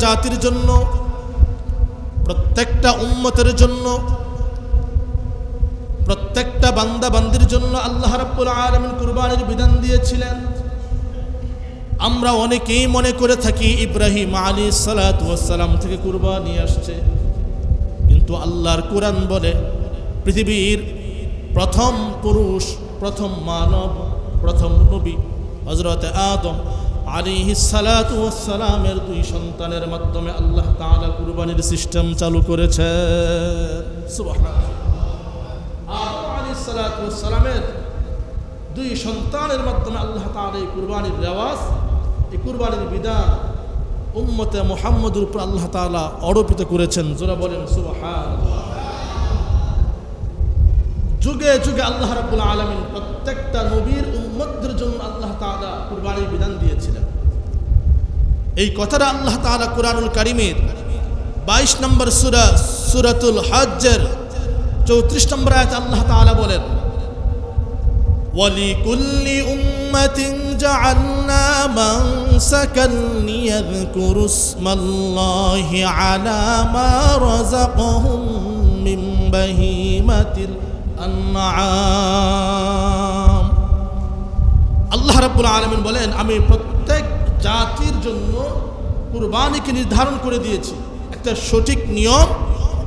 জাতির জন্য, প্রত্যেকটা উম্মতের জন্য, প্রত্যেকটা বান্দা বান্দির জন্য আল্লাহ রাব্বুল আলামিন কুরবানির বিধান দিয়েছিলেন। আমরা অনেকেই মনে করে থাকি ইব্রাহিম আলাইহিস সালাতু ওয়াস সালাম থেকে কুরবানি আসছে, কিন্তু আল্লাহর কোরআন বলে পৃথিবীর প্রথম পুরুষ, প্রথম মানব, প্রথম নবী হযরত আদম আলাইহিস সালাতু ওয়াস সালামের দুই সন্তানের মাধ্যমে আল্লাহ তাআলা কুরবানির সিস্টেম চালু করেছেন। সুবহানাল্লাহ। আদম আলাইহিস সালাতু ওয়াস সালামের দুই সন্তানের মাধ্যমে আল্লাহ তাআলা এই কুরবানির রেওয়াজ, এই কুরবানির বিধান উম্মতে মুহাম্মদের উপর আল্লাহ তাআলা আরোপিত করেছেন। যারা বলেন সুবহানাল্লাহ। যুগে যুগে আল্লাহ রাব্বুল আলামিন প্রত্যেকটা নবীর উম্মতদের জন্য আল্লাহ তাআলা কুরবানির বিধান দিয়েছিলেন। এই কথাটা আল্লাহ তাআলা কুরআনুল কারীমের 22 নম্বর সূরা সূরাতুল হজ্জের 34 নম্বর আয়াতে আল্লাহ তাআলা বলেন, ওয়ালিকুল্লি উম্মাতিন জাআলনা মানসাকান লিয়াযকুরু ইসমাল্লাহি আলা মা রাযাকাহুম মিন বাহিমাতিল আনআম। আল্লাহ রাব্বুল আলামিন বলেন, আমি প্রত্যেক জাতির জন্য কুরবানিকে নির্ধারণ করে দিয়েছি, একটা সঠিক নিয়ম,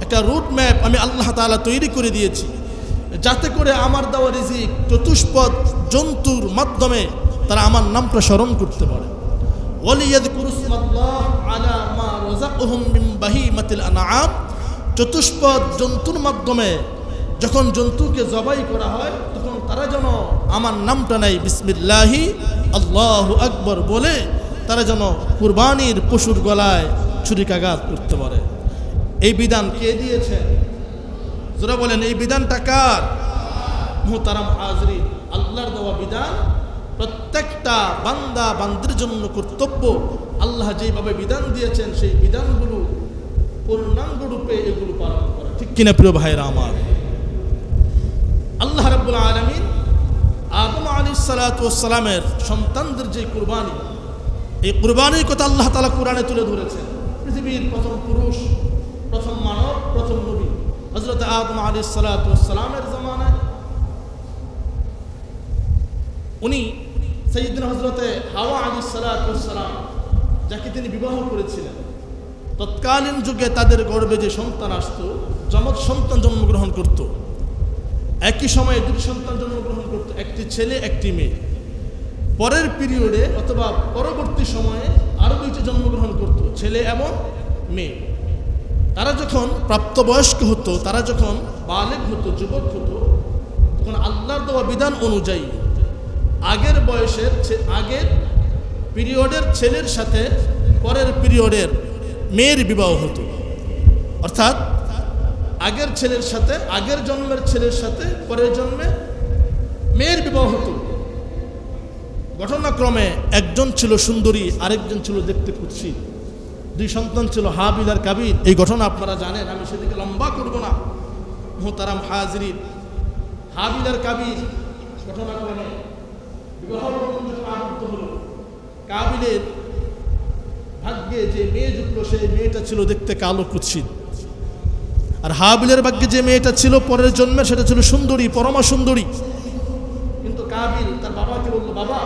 একটা রুট ম্যাপ আমি আল্লাহ তাআলা তৈরি করে দিয়েছি, যাতে করে আমার দেওয়া রিজিক চতুষ্পদ জন্তুর মাধ্যমে তারা আমার নামটা স্মরণ করতে পারে। ওয়ালিয়াযকুরু ইসমাল্লাহ আলা মা রাযাকাহুম মিন বাহিমাতিল আনআম। চতুষ্পদ জন্তুর মাধ্যমে যখন জন্তুকে জবাই করা হয় তখন তারা যেন আমার নামটা নেয়, বিসমিল্লাহি আল্লাহু আকবার বলে তারা যেন কুরবানির পশুর গলায় ছুরিকাঘাত করতে পারে। এই বিধান কে দিয়েছে? যারা বলেন এই বিধানটা কার? মুহতারাম হাজরিন, আল্লাহর দেওয়া বিধান প্রত্যেকটা বান্দা বান্দির জন্য কর্তব্য। আল্লাহ যেভাবে বিধান দিয়েছেন সেই বিধানগুলো পূর্ণাঙ্গ রূপে এগুলো পালন করা, ঠিক কিনা প্রিয় ভাইরা আমার? আল্লাহ রাব্বুল আলামিন আদম আলাইহিস সালাতু ওয়াস সালামের সন্তানদের যে কুরবানি, এই কুরবানির কথা আল্লাহ তাআলা কোরআনে তুলে ধরেছেন। পৃথিবীর প্রথম পুরুষ, প্রথম মানব, প্রথম নবী হযরত আদম আলাইহিস সালাতু ওয়াস সালামের জামানায় উনি সাইয়্যিদনা হযরত হাওয়া আলাইহিস সালাতু ওয়াস সালাম, যাকে তিনি বিবাহ করেছিলেন, তৎকালীন যুগে তাদের গর্ভে যে সন্তান আসতো, যমজ সন্তান জন্মগ্রহণ করত। একই সময়ে দুটি সন্তান জন্মগ্রহণ করত, একটি ছেলে একটি মেয়ে। পরের পিরিয়ডে অথবা পরবর্তী সময়ে আরো দুইটি জন্মগ্রহণ করত, ছেলে এবং মেয়ে। তারা যখন প্রাপ্তবয়স্ক হতো, তারা যখন বালেগ হতো, যুবক হতো, তখন আল্লাহর দেওয়া বিধান অনুযায়ী আগের বয়সের আগের পিরিয়ডের ছেলের সাথে পরের পিরিয়ডের মেয়ের বিবাহ হতো। অর্থাৎ আগের ছেলের সাথে, আগের জন্মের ছেলের সাথে পরের জন্মে মেয়ের বিবাহ হতো। ঘটনাক্রমে একজন ছিল সুন্দরী, আরেকজন ছিল দেখতে কুৎসিত। দুই সন্তান ছিল হাবিল আর কাবিল। এই ঘটনা আপনারা জানেন, আমি সেদিকে লম্বা করব না। মুহতারাম হাজরিন, হাবিল আর কাবিল ঘটনাক্রমে বিবাহ আবদ্ধ হলো। কাবিলের ভাগ্যে যে মেয়ে জুটলো সেই মেয়েটা ছিল দেখতে কালো কুৎসিত, আর হাবিলের ভাগ্যে যে মেয়েটা ছিল পরের জন্মের সেটা ছিল সুন্দরী, পরমা সুন্দরী। কিন্তু কাবিল তার বাবাকে বলল, বাবা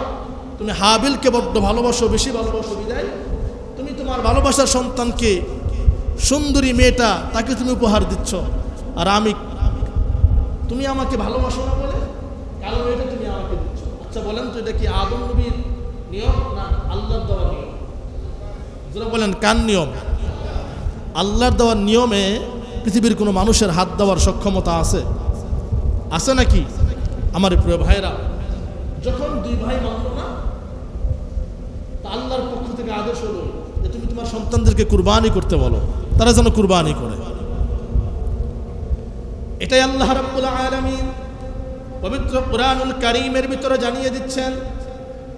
তুমি হাবিলকে বড্ড ভালোবাসো, বেশি ভালোবাসো, বিদায় তুমি তোমার ভালোবাসার সন্তানকে সুন্দরী মেয়েটা তাকে তুমি উপহার দিচ্ছ, আর আমি, তুমি আমাকে ভালোবাসো না বলে কালো মেয়েটা তুমি আমাকে দিচ্ছ। আচ্ছা বলেন তো এটা কি আদম নবীর নিয়ম না আল্লাহর দেওয়া নিয়ম? যারা বলেন কার নিয়ম? আল্লাহর দেওয়ার নিয়মে পৃথিবীর কোনো মানুষের হাত দেওয়ার সক্ষমতা আছে? আছে নাকি? আমার প্রিয় ভাইরা, যখন দুই ভাই মানল না, তা আল্লাহর পক্ষ থেকে আদেশ হলো যে তুমি তোমার সন্তানদেরকে কুরবানি করতে বলো, তারা যেন কুরবানি করে। এটাই আল্লাহ রাব্বুল আলামিন পবিত্র কুরআনুল কারীমের ভিতরে জানিয়ে দিচ্ছেন,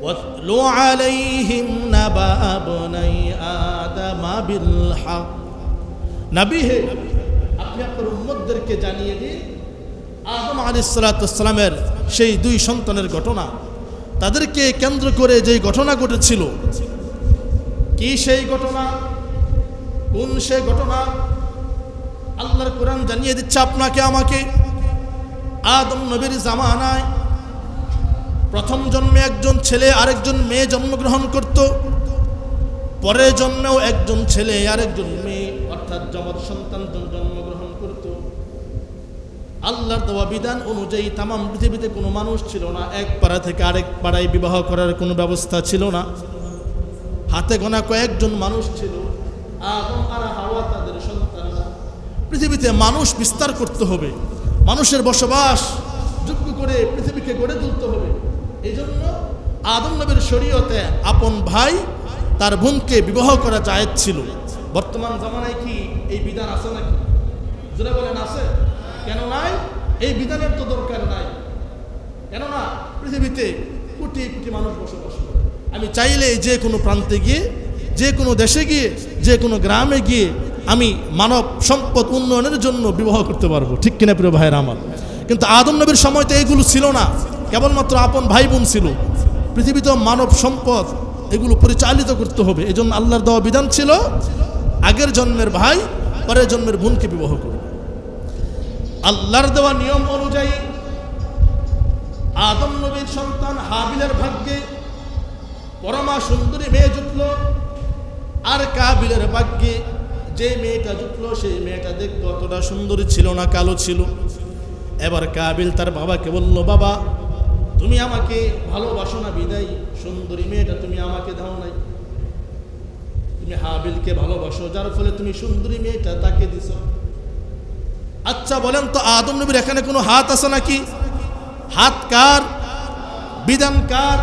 ওয়াতলু আলাইহিম নাবা বনাই আদম বিল হক। নবী হে, আপনি আপনার উম্মতদেরকে জানিয়ে দিন আদম আলাইহিস সালাতু ওয়াস সালামের সেই দুই সন্তানের ঘটনা, তাদেরকে কেন্দ্র করে যেই ঘটনা ঘটেছিল। কি সেই ঘটনা? কোন সে ঘটনা? আল্লাহর কোরআন জানিয়ে দিচ্ছে আপনাকে আমাকে, আদম নবীর জামানায় প্রথম জন্মে একজন ছেলে আরেকজন মেয়ে জন্মগ্রহণ করত, পরের জন্মেও একজন ছেলে আরেকজন মেয়ে অর্থাৎ যমজ সন্তান জন্মগ্রহণ করত। আল্লাহর দেওয়া বিধান অনুযায়ী তাম পৃথিবীতে কোনো মানুষ ছিল না, এক পাড়া থেকে আরেক পাড়ায় বিবাহ করার কোনো ব্যবস্থা ছিল না। হাতে গোনা কয়েকজন মানুষ ছিল, আদম আর হাওয়া তাদের সন্তান। পৃথিবীতে মানুষ বিস্তার করতে হবে, মানুষের বসবাস যোগ্য করে পৃথিবীকে গড়ে তুলতে হবে। এই জন্য আদম নবীর শরীয়তে আপন ভাই তার বোনকে বিবাহ করা জায়েজ ছিল। বর্তমান জামানায় কি এই বিধান আছে নাকি? যারা বলেন আছে, কেন নাই? এই বিধানের তো দরকার নাই। কেননা পৃথিবীতে কোটি কোটি মানুষ বসবাস করে। আমি চাইলে যে কোনো প্রান্তে গিয়ে, যে কোনো দেশে গিয়ে, যে কোনো গ্রামে গিয়ে আমি মানব সম্পদ উন্নয়নের জন্য বিবাহ করতে পারবো, ঠিক কিনা প্রিয় ভাইয়ের আমার? কিন্তু আদম নবীর সময় তো এগুলো ছিল না, কেবলমাত্র আপন ভাই বোন ছিল। পৃথিবীতে মানব সম্পদ এগুলো পরিচালিত করতে হবে। এই জন্য আল্লাহর দেওয়া বিধান ছিল আগের জন্মের ভাই পরের জন্মের বোনকে বিবাহ করবে। আল্লাহর দেওয়া নিয়ম অনুযায়ী আদম নবীর সন্তান হাবিলের ভাগ্যে পরমা সুন্দরী মেয়ে জুটল, আর কাবিলের ভাগ্যে যে মেয়েটা জুটল সেই মেয়েটা দেখতে অতটা সুন্দরী ছিল না, কালো ছিল। এবার কাবিল তার বাবাকে বলল, বাবা তুমি আমাকে ভালোবাসো না বিদায় সুন্দরী মেয়েটা তুমি আমাকে দাও নাই। তুমি হাবিলকে ভালোবাসো, যার ফলে তুমি সুন্দরী মেয়েটা তাকে দিছ। আচ্ছা বলেন তো আদম নবীর এখানে কোনো হাত আছে নাকি? হাত কার? বিধান কার?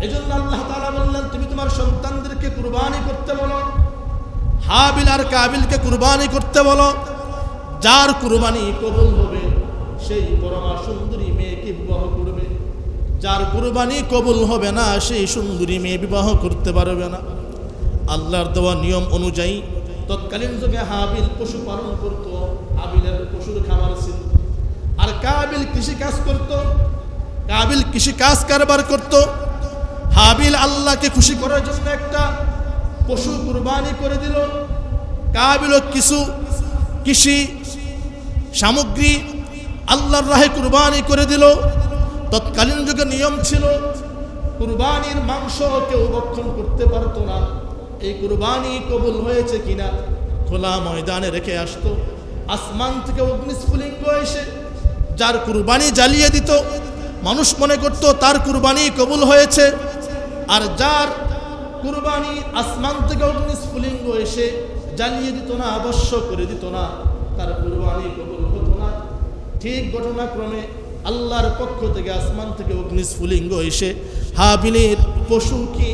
এই জন্য আল্লাহ তাআলা বললেন, তুমি তোমার সন্তানদেরকে কুরবানি করতে বলো। হাবিল আর কাবিলকে কুরবানি করতে বলো। যার কুরবানি কবুল হবে সেই পরমা সুন্দরী মেয়েকে বিবাহ করবে, যার কুরবানি কবুল হবে না সেই সুন্দরী মেয়ে বিবাহ করতে পারবে না। আল্লাহর দেওয়া নিয়ম অনুযায়ী তৎকালীন যুগে হাবিল পশু পালন করত, হাবিলের পশুর খাবার ছিল, আর কাবিল কৃষি কাজ করত। কাবিল কৃষি কাজ কারবার করত। হাবিল আল্লাহকে খুশি করার জন্য একটা পশু কুরবানি করে দিল। কাবিলও কিছু কৃষি সামগ্রী আল্লাহর রাহে কুরবানি করে দিল। তৎকালীন যুগে নিয়ম ছিল কুরবানির মাংস কেউ ভক্ষণ করতে পারত না। এই কুরবানি কবুল হয়েছে কিনা খোলা ময়দানে রেখে আসতো। আসমান থেকে অগ্নিস্ফুলিঙ্গ এসে যার কুরবানি জ্বালিয়ে দিত, মানুষ মনে করত তার কুরবানি কবুল হয়েছে। আর যার কুরবানি আসমান থেকে অগ্নিস্ফুলিঙ্গ এসে জ্বালিয়ে দিত না, অবশ্য করে দিত না, তার কুরবানি কবুল হতো না। ঠিক ঘটনাক্রমে আল্লাহর পক্ষ থেকে আসমান থেকে অগ্নিস্ফুলিঙ্গ এসে হাবিলের পশুকে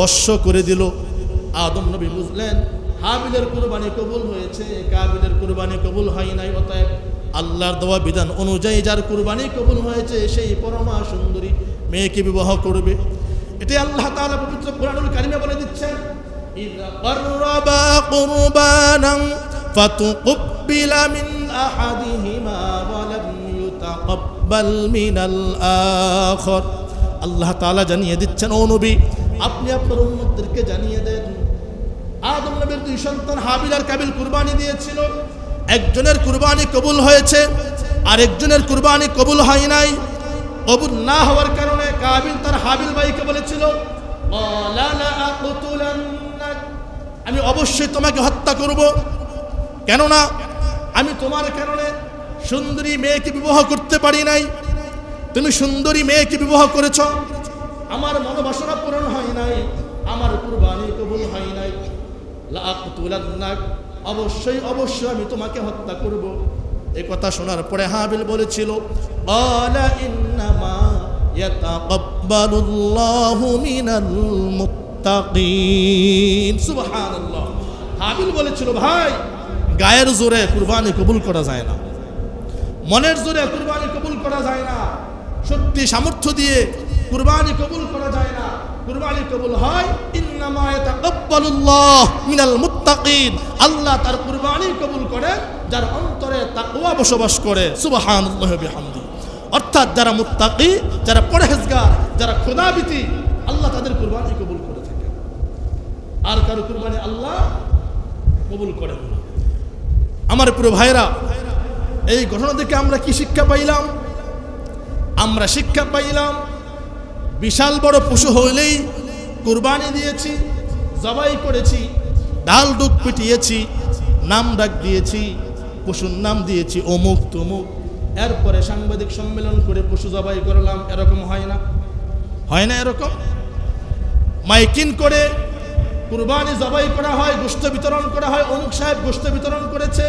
বশ্য করে দিল। আদম নবী বুঝলেন হাবিলের কুরবানি কবুল হয়েছে, কাবিলের কুরবানি কবুল হয় নাই। অতএব আল্লাহর দেওয়া বিধান অনুযায়ী যার কুরবানি কবুল হয়েছে সেই পরমা সুন্দরী মেয়েকে বিবাহ করবে। এটাই আল্লাহ তাআলা পবিত্র কোরআনুল কারীমে বলে দিচ্ছেন, ইযা ক্বাররাবা কুরবানান ফাতুকবিলা মিন আহাদিহিমা ওয়া লাম ইউতাকাব্বাল মিনাল আখার। আল্লাহ তাআলা জানিয়ে দিচ্ছেন, ও নবী আপনি আপনার উম্মতদেরকে জানিয়ে দেন, আদম নবীর দুই সন্তান হাবিল আর কাবিল কুরবানি দিয়েছিল। একজনের কুরবানি কবুল হয়েছে, আরেকজনের কুরবানি কবুল হয় নাই। কবুল না হওয়ার কারণে কাবিল তার হাবিল ভাইকে বলেছিল, আমি অবশ্যই তোমাকে হত্যা করব, কেননা আমি তোমার কারণে সুন্দরী মেয়েকে বিবাহ করতে পারি নাই। তুমি সুন্দরী মেয়েকে বিবাহ করেছ, আমার মনোবাসনা পূরণ হয় নাই, আমার কুরবানি কবুল হয় নাই। অবশ্যই অবশ্যই আমি তোমাকে হত্যা করব। এই কথা শোনার পরে হাবিল বলেছিল, ক্বালা ইন্নামা ইয়াতাকাব্বালুল্লাহু মিনাল মুত্তাকিন। সুবহানাল্লাহ। হাবিল বলেছিল, ভাই গায়ের জোরে কুরবানি কবুল করা যায় না, মনের জোরে কুরবানি কবুল করা যায় না, শক্তি সামর্থ্য দিয়ে কুরবানি কবুল করা যায় না। কুরবানি কবুল হয় ইন্নামা ইয়াতাকাব্বালুল্লাহ মিনাল মুত্তাকিন। আল্লাহ তার কুরবানি কবুল করে যার অন্তরে তাকওয়া বসবাস করে। সুবহানাল্লাহি ওয়া বিহামদিহি। অর্থাৎ যারা মুত্তাকি, যারা পরহেজগার, যারা খোদাভীতি, আল্লাহ তাদের কুরবানি কবুল করে থাকে। আর কারো কুরবানি আল্লাহ কবুল করেন না। আমার প্রিয় ভাইরা, এই ঘটনা থেকে আমরা কি শিক্ষা পাইলাম? আমরা শিক্ষা পাইলাম বিশাল বড় পশু হইলেই কুরবানি দিয়েছি, জবাই করেছি, ডাল ডুক পিটিয়েছি, নাম ডাক দিয়েছি, পশুর নাম দিয়েছি অমুক তমুক, এরপরে সাংবাদিক সম্মেলন করে পশু জবাই করলাম, এরকম হয় না? হয় না এরকম? মাইকিং করে কুরবানি জবাই করা হয়, গোশত বিতরণ করা হয়, অমুক সাহেব গোশত বিতরণ করেছে।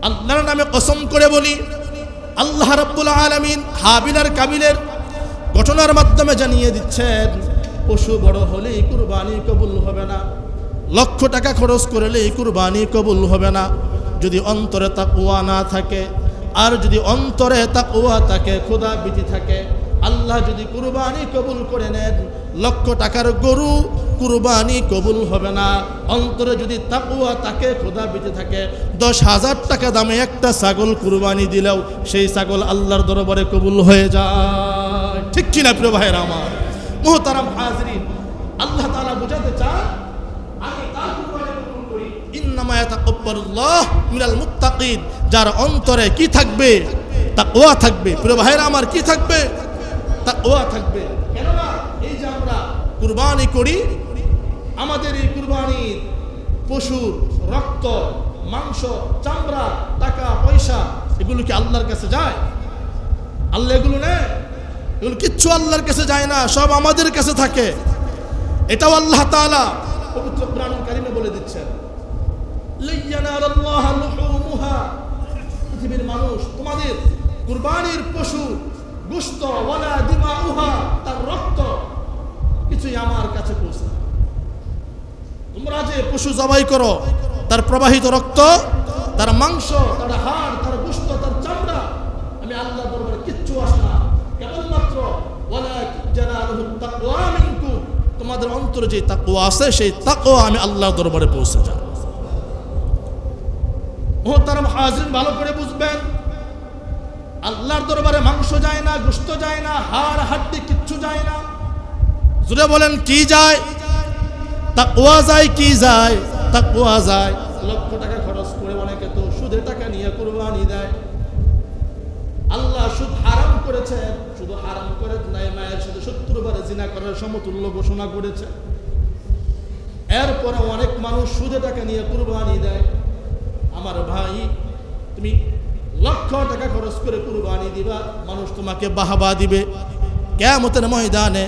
আল্লাহর নামে কসম করে বলি, আল্লাহ রাব্বুল আলামিন হাবিল আর কাবিলের ঘটনার মাধ্যমে জানিয়ে দিচ্ছেন, পশু বড় হলেই কুরবানি কবুল হবে না, লক্ষ টাকা খরচ করলেই কুরবানি কবুল হবে না, যদি অন্তরে তাকওয়া না থাকে। আর যদি অন্তরে তাকওয়া থাকে, খোদা ভীতি থাকে, আল্লাহ যদি কুরবানি কবুল করে নেন, লক্ষ টাকার গরু কুরবানি কবুল হবে না। অন্তরে যদি তাকওয়া থাকে, খোদা ভীতি থাকে, 10,000 টাকা দামে একটা ছাগল কুরবানি দিলেও সেই ছাগল আল্লাহর দরবারে কবুল হয়ে যায়। ঠিক কিনা প্রিয় ভাইয়েরা আমার? মুহতারাম হাজরিন, আল্লাহ তাআলা বুঝাতে চান, আমি তার কুরবানি কবুল করি। ইন্নামা ইয়াতাকাব্বালুল্লাহ মিনাল মুত্তাকিন। যার অন্তরে কি থাকবে? তাকওয়া থাকবে। প্রিয় ভাইয়েরা আমার, কি থাকবে? তাকওয়া থাকবে। কেননা এই যে আমরা কুরবানি করি, আমাদের এই কুরবানির পশুর রক্ত, মাংস, চামড়া, টাকা পয়সা, এগুলো কি আল্লাহর কাছে যায়? আল্লাহ এগুলো নেয়? এগুলো কিচ্ছু আল্লাহর কাছে যায় না, সব আমাদের কাছে থাকে। এটাও আল্লাহ তাআলা পবিত্র কোরআনুল কারীমে বলে দিচ্ছেন, লিয়ানালাল্লাহা লুহুমুহা। পৃথিবীর মানুষ, তোমাদের কুরবানির পশু গোশত, ওয়ালা দিমাউহা, তার রক্ত কিছুই আমার কাছে পৌঁছে না। তোমরা যে পশু জবাই করো, তার প্রবাহিত রক্ত, তার মাংস, তার হাড়, তার গোশত, তার চামড়া, আমি আল্লাহর দরবারে কিচ্ছু আসে না। কেবলমাত্র ওয়ালাকিন জানালুহুত তাকওয়া মিনকুম, তোমাদের অন্তরে যে তাকওয়া আছে, সেই তাকওয়া আমি আল্লাহর দরবারে পৌঁছে যায়। মুহতারাম হাজিরিন, ভালো করে বুঝবেন, আল্লাহর দরবারে মাংস যায় না, গোশত যায় না, হাড় হাড্ডি কিচ্ছু যায় না। জোরে বলেন, কি যায়? তাকওয়া যায়। কি যায়? তাকওয়া যায়। লক্ষ টাকা খরচ করে অনেকে তো সুদে টাকা নিয়ে কুরবানি দেয়। আল্লাহ সুদ হারাম করেছে, শুধু হারাম করে নাই, মায়ের সাথে 70 বার জিনা করার সমতুল্য ঘোষণা করেছে। এরপরে অনেক মানুষ সুদে টাকা নিয়ে কুরবানি দেয়। আমার ভাই, তুমি লক্ষ টাকা খরচ করে কুরবানি দিবা, মানুষ তোমাকে বাহবা দিবে। কিয়ামতের ময়দানে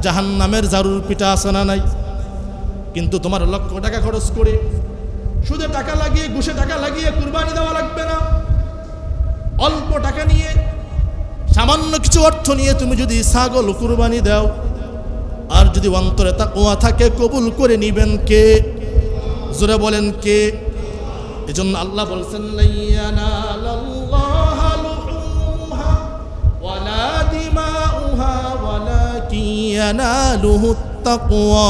জাহান্নামের জারুর পিঠা আছে না নাই? কিন্তু তোমার লক্ষ টাকা খরচ করে সুদে টাকা লাগিয়ে, ঘুষে টাকা লাগিয়ে কুরবানি দেওয়া লাগবে না। অল্প টাকা নিয়ে, সামান্য কিছু অর্থ নিয়ে তুমি যদি ছাগল কুরবানি দাও, আর যদি অন্তরে তাকওয়া থাকে, কবুল করে নিবেন কে? জোরে বলেন, কে? এজন্য আল্লাহ বলছেন, লাইয়ানালাল্লাহা লুহুমুহা ওয়ালা দিমাউহা ওয়ালাকিন ইয়ানালুহুত তাকওয়া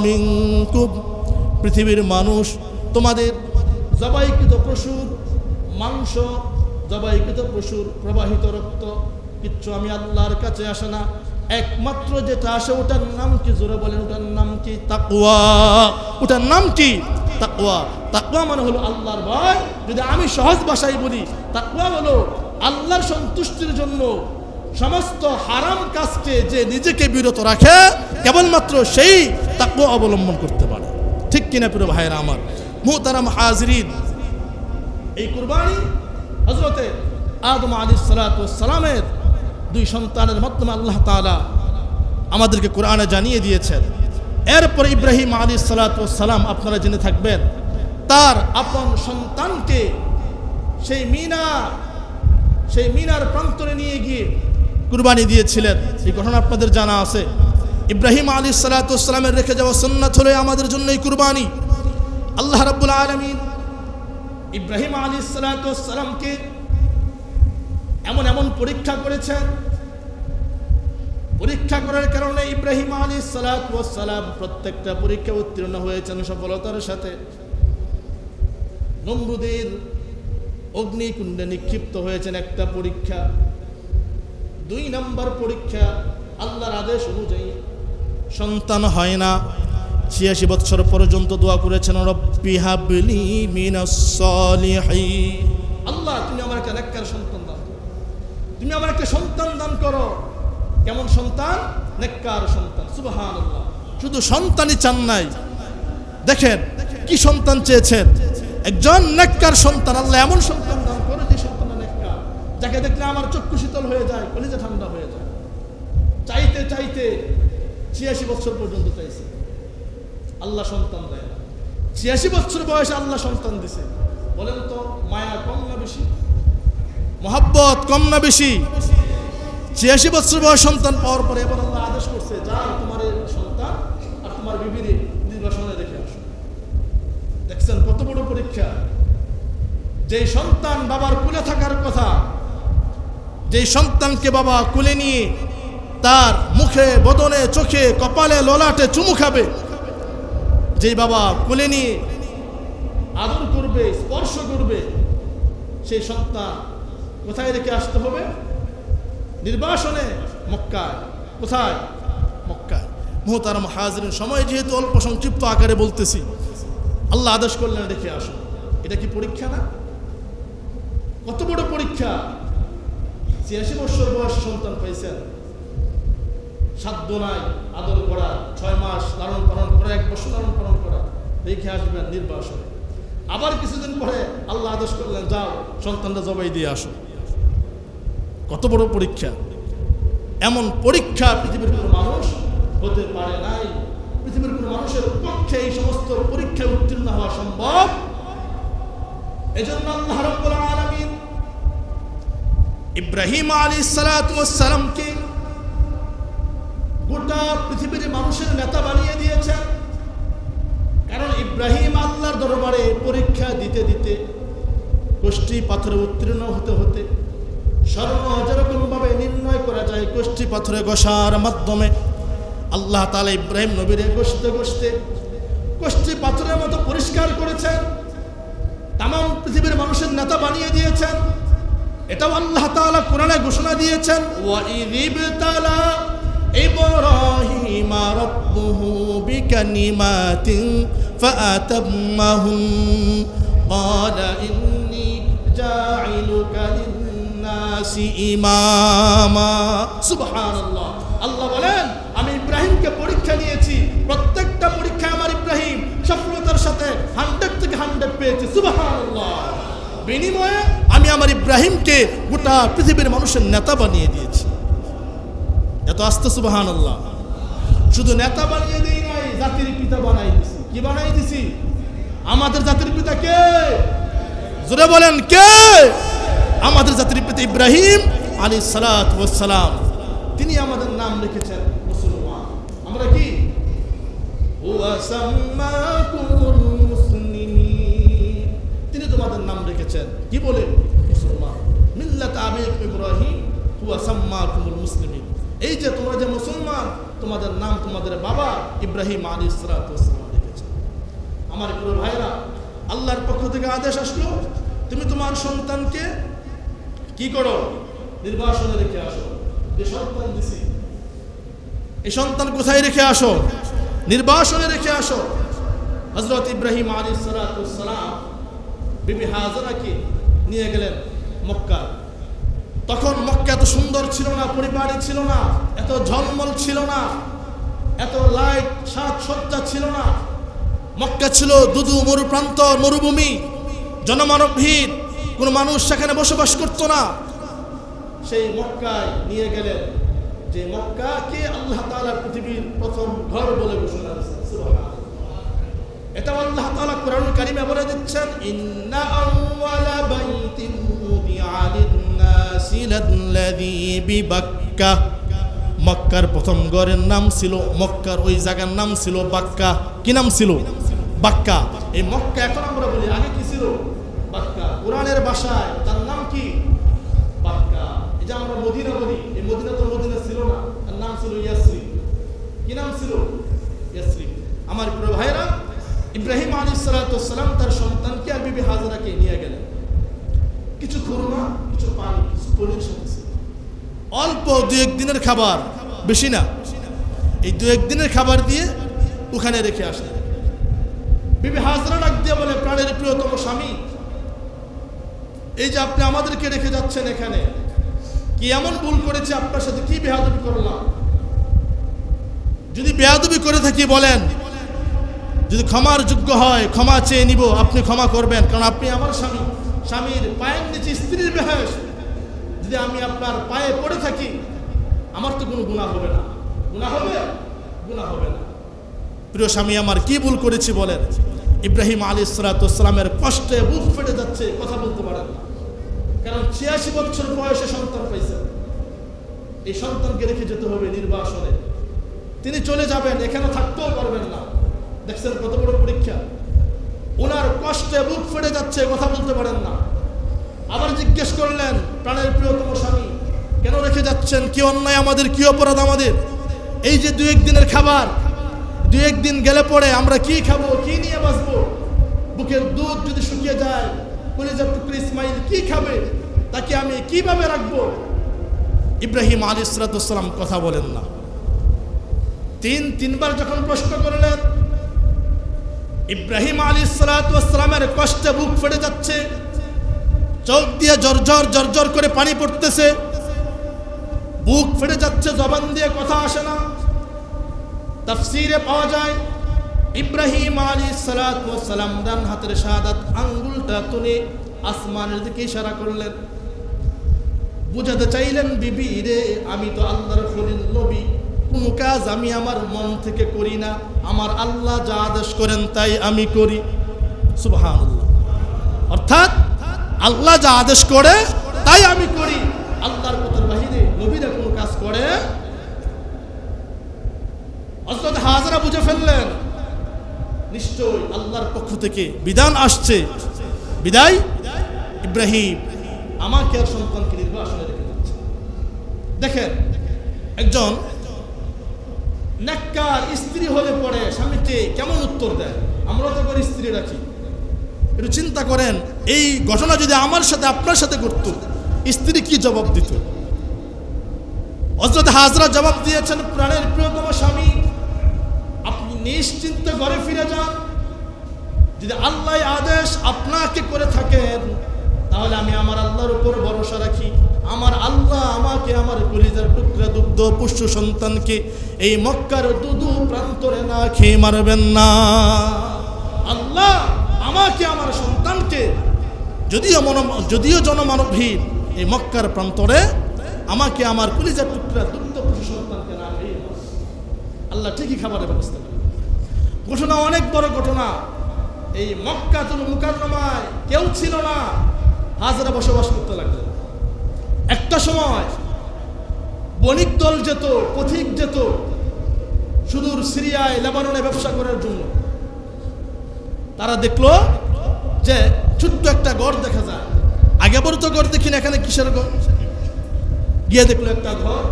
মিনকুম। পৃথিবীর মানুষ, তোমাদের জবাইকৃত পশুর মাংস, জবাইকৃত পশুর প্রবাহিত রক্ত কিচ্ছু আমি আল্লাহর কাছে আসে না। একমাত্র যেটা আসে, ওটার নাম কি? জোরে বলেন, ওটার নাম কি? তাকওয়া। ওটার নাম কি? তাকওয়া। তাকওয়া মানে হলো আল্লাহর ভয়। যদি আমি সহজ ভাষায় বলি, তাকওয়া হলো আল্লাহর সন্তুষ্টির জন্য সমস্ত হারাম কাজকে যে নিজেকে বিরত রাখে, কেবলমাত্র সেই তাকওয়া অবলম্বন করতে পারে। ঠিক কিনা প্রিয় ভাইয়েরা আমার? মুহতারাম হাজিরিন, এই কুরবানি হযরতে আদম আলাইহিস সালাতু ওয়াস সালামের 2 সন্তানের মাধ্যমে আল্লাহ তাআলা আমাদেরকে কোরআনে জানিয়ে দিয়েছেন। এরপর ইব্রাহিম আলাইহিস সালাতু ওয়াস সালাম, আপনারা জেনে থাকবেন, তার আপন সন্তানকে সেই মিনার প্রান্তরে নিয়ে গিয়ে কুরবানি দিয়েছিলেন। এই ঘটনা আপনাদের জানা আছে। ইব্রাহিম আলাইহিস সালাতু ওয়াস সালামের রেখে যাওয়া সুন্নাত হলো আমাদের জন্য এই কুরবানি। আল্লাহ রাব্বুল আলামিন ইব্রাহিম আলাইহিস সালাতু ওয়াস সালামকে এমন পরীক্ষা করেছেন, পরীক্ষা করার কারণে ইব্রাহিম আলাইহিস সালাতু ওয়াস সালাম প্রত্যেকটা পরীক্ষা উত্তীর্ণ হয়েছেন সফলতার সাথে। নমরুদের অগ্নিকুণ্ডে নিক্ষিপ্ত হয়েছেন একটা পরীক্ষা। 2 নম্বর পরীক্ষা, আল্লাহর আদেশ অনুযায়ী সন্তান হয় না, 86 বছর পর্যন্ত দোয়া করেছেন, রব্বি হাবলি মিনাস সালিহিন, আল্লাহ তুমি আমার একটা নেককার সন্তান দান করো, তুমি আমার একটা সন্তান দান করো। কেমন সন্তান? নেককার সন্তান। সুবহানাল্লাহ। শুধু সন্তানই চান নাই, দেখেন কি সন্তান চেয়েছেন, একজন নেককার সন্তান। আল্লাহ এমন সন্তান দান করে যে সন্তান নেককার, যাকে দেখলে আমার চক্ষু শীতল হয়ে যায়, কলিজা ঠান্ডা হয়ে যায়। চাইতে চাইতে 86 বছর পর্যন্ত চাইছে, আল্লাহ সন্তান দেয় না। 86 বছর বয়সে আল্লাহ সন্তান দিছে। বলেন তো মায়া কম না বেশি? মহব্বত কম না বেশি? 86 বছর বয়স সন্তান পাওয়ার পরে এবার আল্লাহ আদেশ করছে, যাও তোমার এই সন্তান আর তোমার বিবির নির্বাসনে রেখে আসো। দেখছেন কত বড় পরীক্ষা। যেই সন্তান বাবার কোলে থাকার কথা, যেই সন্তানকে বাবা কোলে নিয়ে তার মুখে, বদনে, চোখে, কপালে, ললাটে চুমু খাবে, যেই বাবা কোলে নিয়ে আদর করবে, স্পর্শ করবে, সেই সন্তান কোথায় রেখে আসতে হবে? নির্বাসনে, মক্কায়। কোথায়? মক্কায়। মুহতারাম হাজিরিন, সময় যেহেতু অল্প সংক্ষিপ্ত আকারে বলতেছি, আল্লাহ আদেশ করলেন রেখে আসো। এটা কি পরীক্ষা না? কত বড় পরীক্ষা। 86 বছর বয়স সন্তান পাইছেন, সাধ্য নাই আদর করা, 6 মাস লালন পালন করা, 1 বছর লালন পালন করা, রেখে আসবেন নির্বাসনে। আবার কিছুদিন পরে আল্লাহ আদেশ করলেন, যাও সন্তানটা জবাই দিয়ে আসো। কত বড় পরীক্ষা। এমন পরীক্ষা পৃথিবীর কোনো মানুষ হতে পারে নাই। পৃথিবীর কোনো মানুষের পক্ষে এই সমস্ত পরীক্ষায় উত্তীর্ণ হওয়া সম্ভব। এজন্য আল্লাহ রাব্বুল আলামিন ইব্রাহিম আলাইহিস সালাতু ওয়াস সালামকে গোটা পৃথিবীর মানুষের নেতা বানিয়ে দিয়েছেন। কারণ ইব্রাহিম আল্লাহর দরবারে পরীক্ষা দিতে দিতে, কষ্টি পাথরে উত্তীর্ণ হতে হতে, স্বর্ণ যেরকম ভাবে নির্ণয় করা যায় কষ্টি পাথরে ঘষার মাধ্যমে, আল্লাহ তাআলা ইব্রাহিম নবীরে ঘষতে ঘষতে কষ্টি পাথরের মতো পরিষ্কার করেছেন, তামাম পৃথিবীর মানুষের নেতা বানিয়ে দিয়েছেন। এটাও আল্লাহ তাআলা কোরআনে ঘোষণা দিয়েছেন, ওয়া ইযিবতালা ইব্রাহিমা রাব্বুহু বিকালিমাতিন ফাআতাম্মাহুম ক্বালা ইন্নী জাঈলুকা লিন-নাসি ইমামা। সুবহানাল্লাহ। আল্লাহ বলেন, আমি ইব্রাহিমকে পরীক্ষা নিয়েছি, প্রত্যেকটা পরীক্ষায় আমার ইব্রাহিম সফলতার সাথে 100 থেকে 100 পেয়েছে। সুবহানাল্লাহ। বিনিময়ে আমি আমার ইব্রাহিমকে গোটা পৃথিবীর মানুষের নেতা বানিয়ে দিয়েছি। এত আস্তে সুবহানাল্লাহ। শুধু নেতা বানিয়ে দেই নাই, জাতির পিতা বানাই দিছি। কি বানাই দিছি? আমাদের জাতির পিতা কে? জোরে বলেন কে? আমাদের জাতির পিতা ইব্রাহিম আলাইহিস সালাতু ওয়াস সালাম। তিনি আমাদের নাম লিখেছেন মুসলমান। আমরা কি? হুয়া সাম্মাকুমুল মুসলিমিন। তিনি তোমাদের নাম রেখেছেন কি বলে? মুসলমান। মিল্লাত আবিকুম ইব্রাহিম হুয়া সাম্মাকুমুল মুসলিমিন। এই যে তোমরা যে মুসলমান, তোমাদের নাম তোমাদের বাবা ইব্রাহিম আলাইহিস সালাতু ওয়াস সালাম রেখেছেন। আমার প্রিয় ভাইরা, আল্লাহর পক্ষ থেকে আদেশ আসলো, তুমি তোমার সন্তানকে কি করো? নির্বাসনে রেখে আসো। যে সন্তান দিছি, এই সন্তান কোথায় রেখে আসো? নির্বাসনে রেখে আসো। হযরত ইব্রাহিম আলাইহিস সালাতু ওয়াস সালাম বিবি হাজরাকে নিয়ে গেলেন মক্কা। তখন মক্কা এত সুন্দর ছিল না, পরিপাটি ছিল না, এত ঝলমল ছিল না, এত লাইট সাজসজ্জা ছিল না। মক্কা ছিল দুদু মরুপ্রান্ত, মরুভূমি, জনমানব ভিড়, কোনো মানুষ সেখানে বসবাস করতো না। সেই মক্কায় নিয়ে গেলেন, যে মক্কাকে আল্লাহ তাআলা পৃথিবীর প্রথম ঘর বলে ঘোষণা করেছেন। সুবহানাল্লাহ। এটা আল্লাহ তাআলা কোরআনুল কারীমে বলে দিচ্ছেন, ইন্না আউওয়ালা বাইতিন উদিআ লিন-নাসি লাল্লাযী বিবাক্কা। মক্কার প্রথম ঘরের নাম ছিল, মক্কার ওই জায়গার নাম ছিল বাক্কা। কি নাম ছিল? বাক্কা। এই মক্কা এখন আমরা বলি, আগে কি ছিল? বাক্কা। কোরআনের ভাষায় তার নাম কি? বাক্কা। এই যে আমরা মদিনা বলি, এই মদিনা তো মদিনা ছিল না, তার নাম ছিল ইয়াসরিব। কি নাম ছিল? ইয়াসরিব। আমার প্রিয় ভাইরা, ইব্রাহিম আলাইহিস সালাতু ওয়াস সালাম তার সন্তানকে আর বিবি হাজরাকে নিয়ে গেলেন। কিছু খুরমা, কিছু পানি, কিছু পনির সাথে ছিল। অল্প 2-1 দিনের খাবার, বেশি না। এই 2-1 দিনের খাবার দিয়ে ওখানে রেখে আসলেন। বিবি হাজরা ডাক দিয়ে বলে, প্রাণের প্রিয়তম স্বামী, এই যে আপনি আমাদেরকে রেখে যাচ্ছেন এখানে, কি এমন ভুল করেছে আপনার সাথে, কি বেয়াদবি করলাম? যদি বেয়াদবি করে থাকি বলেন, যদি ক্ষমার যোগ্য হয় ক্ষমা চেয়ে নিব, আপনি ক্ষমা করবেন, কারণ আপনি আমার স্বামী। স্বামীর পায়ের নিচে স্ত্রীর বেহেশ, যদি আমি আপনার পায়ে পড়ে থাকি আমার তো কোনো গুনাহ হবে না। গুনাহ হবে? গুনাহ হবে না। প্রিয় স্বামী আমার, কি ভুল করেছি বলেন? ইব্রাহিম আলাইহিস সালামের কষ্টে বুক ফেটে যাচ্ছে, কথা বলতে পারেন না, কারণ 86 বছর বয়সে সন্তান পাইছে। এই সন্তানকে রেখে যেতে হবে নির্বাসনে, তিনি চলে যাবেন, এখানে থাকতেও পারবেন না। দেখছেন কত বড় পরীক্ষা। ওনার কষ্টে বুক ফেটে যাচ্ছে, কথা বলতে পারেন না। আবার জিজ্ঞেস করলেন, প্রাণের প্রিয়তম স্বামী, কেন রেখে যাচ্ছেন? কি অন্যায় আমাদের, কি অপরাধ আমাদের? এই যে 2-1 দিনের খাবার, 2-1 দিন গেলে পরে আমরা কি খাবো, কি নিয়ে বাঁচবো? বুকের দুধ যদি শুকিয়ে যায়, কলিজার টুকরো ইসমাইল কি খাবে? তাকে আমি কিভাবে রাখবো? ইব্রাহিম আলাইহিস সালাম কথা বলেন না। 3বার যখন প্রশ্ন করলেন, ইব্রাহিম আলাইহিস সালামের কষ্টে বুক ফেটে যাচ্ছে, চোখ দিয়ে জর্জর করে পানি পড়তেছে, বুক ফেটে যাচ্ছে, জবান দিয়ে কথা আসে না। তাফসীরে পাওয়া যায় ইব্রাহিম আলাইহিস সালাম ডান হাতের শাহাদাত আঙ্গুলটা তুলে আসমানের দিকে ইশারা করলেন, বুঝাতে চাইলেন, বিবি রে, আমি তো আল্লাহর খলিল নবী, কোন কাজ আমি আমার মন থেকে করি না, আমার আল্লাহ যা আদেশ করেন তাই আমি করি। সুবহানাল্লাহ। অর্থাৎ আল্লাহ যা আদেশ করে তাই আমি করি, আল্লাহর কথার বাহিরে নবীরা কোন কাজ করে? হযরত হাজরা বুঝে ফেললেন, নিশ্চয়ই আল্লাহর পক্ষ থেকে বিধান আসছে, বিদায় ইব্রাহিম আমাকে আর সন্তানকে নির্বাসনে রেখে যাচ্ছে। দেখেন, একজন নেককার স্ত্রী হলে পরে স্বামীকে কেমন উত্তর দেয়? আমরা তো করে স্ত্রী রাখি, একটু চিন্তা করেন, এই ঘটনা যদি আমার সাথে আপনার সাথে ঘটতো, স্ত্রী কি জবাব দিত? হযরত হাজরা জবাব দিয়েছেন, প্রাণের প্রিয়তম স্বামী, আপনি নিশ্চিন্তে ঘরে ফিরে যান। যদি আল্লাহ আদেশ আপনাকে করে থাকেন, তাহলে আমি আমার আল্লাহর উপর ভরসা রাখি। আমার আল্লাহ আমাকে আমার কলিজার টুকরা দুগ্ধ পুষ্য সন্তানকে এই মক্কার দুদু প্রান্তরে না খেয়ে মারবেন না। আল্লাহ আমাকে আমার সন্তানকে, যদিও জনমানবহীন এই মক্কার প্রান্তরে, আমাকে আমার কলিজার টুকরা দুগ্ধ পুষ্য সন্তানকে না খেয়ে আল্লাহ ঠিকই খাবারের ব্যবস্থা করে। ঘটনা অনেক বড় ঘটনা। এই মক্কাতুল মুকাররমায় কেউ ছিল না, হাজরা বসবাস করতে লাগলেন। একটা সময় বণিক দল যেত, পথিক যেত সুদূর সিরিয়ায়, লেবাননে ব্যবসা করার জন্য। তারা দেখলো যে ছোট্ট একটা ঘর দেখা যায়। আগে বড় তো ঘর দেখি না, এখানে কিসের ঘর? গিয়ে দেখলো একটা ঘর।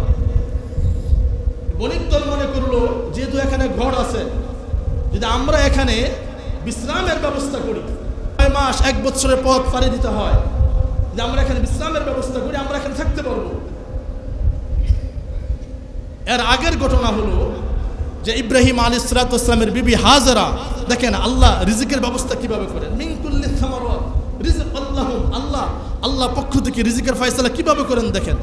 বণিক দল মনে করলো, যেহেতু এখানে ঘর আছে, যদি আমরা এখানে বিশ্রামের ব্যবস্থা করি, 6 মাস 1 বছরের পথ পাড়ি দিতে হয়, যে আমরা এখানে বিশ্রামের ব্যবস্থা করি, আমরা এখানে থাকতে পারবো। এর আগের ঘটনা হলো যে ইব্রাহিম আলাইহিস সালামের বিবি হাজরা, দেখেন আল্লাহ রিজিকের ব্যবস্থা কিভাবে করেন। মিন কুল্লি সামারাত রিজক আল্লাহ পক্ষ থেকে রিজিকের ফয়সালা কিভাবে করেন দেখেন।